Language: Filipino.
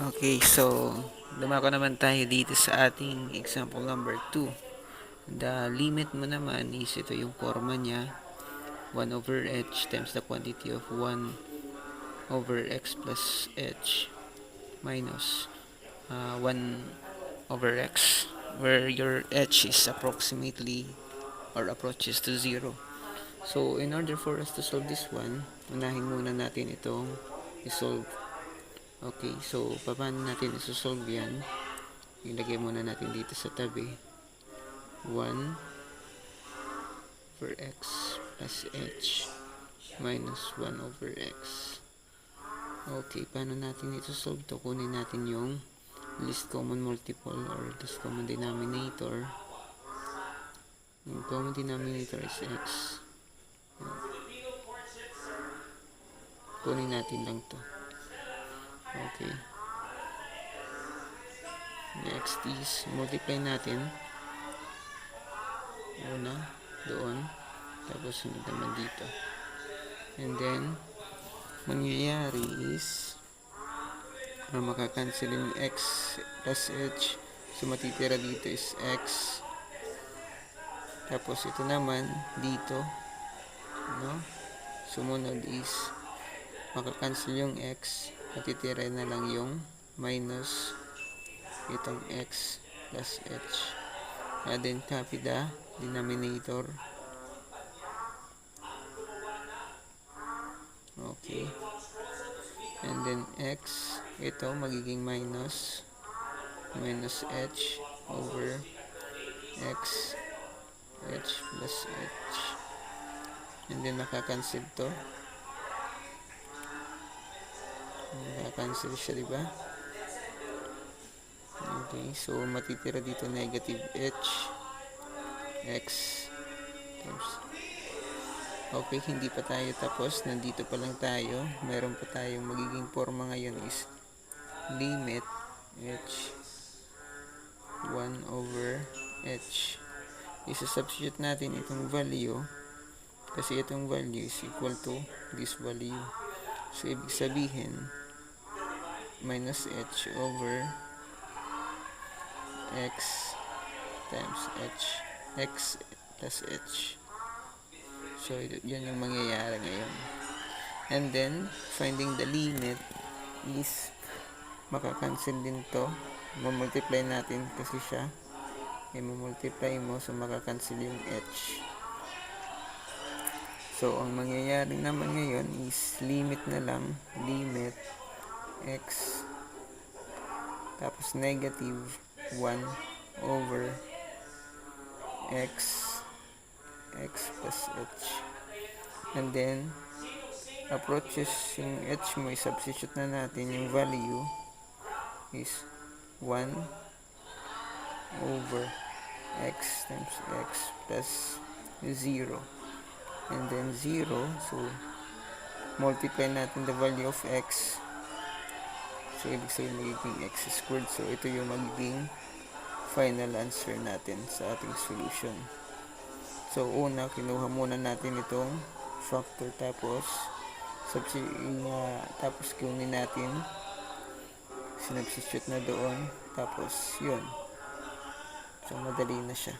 Okay, so dumako naman tayo dito sa ating example number 2. The limit mo naman is ito yung forma niya. 1 over h times the quantity of 1 over x plus h minus 1 over x, where your h is approximately or approaches to 0. So, in order for us to solve this one, unahin muna natin itong isolve. Okay, so paano natin isosolve yan? Ilagay muna natin dito sa tabi 1 over x plus h minus 1 over x. Okay, paano natin isosolve to? Kunin natin yung least common multiple or least common denominator. Yung common denominator is x. Kunin natin lang to. Okay. Next is multiply natin. Una, doon. Tapos sunod naman dito. And then, mangyayari is makakancel yung x plus h. So, matitira dito is x. Tapos, ito naman dito. No? Sumunod is makakancel yung x. Matitira na lang yung minus itong x plus h. And then, copy the denominator. Okay. And then, x, ito magiging minus h over x h plus h. And then, makakancel to. Makakancel siya, diba? Okay, so matitira dito negative h x times. Okay, hindi pa tayo tapos. Nandito pa lang tayo. Meron pa tayong magiging forma ngayon is limit h 1 over h. Isa-substitute natin itong value kasi itong value is equal to this value. So, ibig sabihin minus h over x times h, x plus h. So, yan yung mangyayari ngayon. And then, finding the limit is makakancel din to. Mamultiply natin kasi siya. Mamultiply mo, so makakancel yung h. So, ang mangyayari naman ngayon is limit na lang. Limit x tapos negative 1 over x plus h. And then, approaches yung h mo, substitute na natin yung value is 1 over x times x plus 0. And then 0, so multiply natin the value of x. So, ibig sabihin magiging x squared. So, ito yung magiging final answer natin sa ating solution. So, una, kinuha muna natin itong factor. Tapos, tapos kunin natin. Sinubstitute na doon. Tapos, yun. So, madali na siya.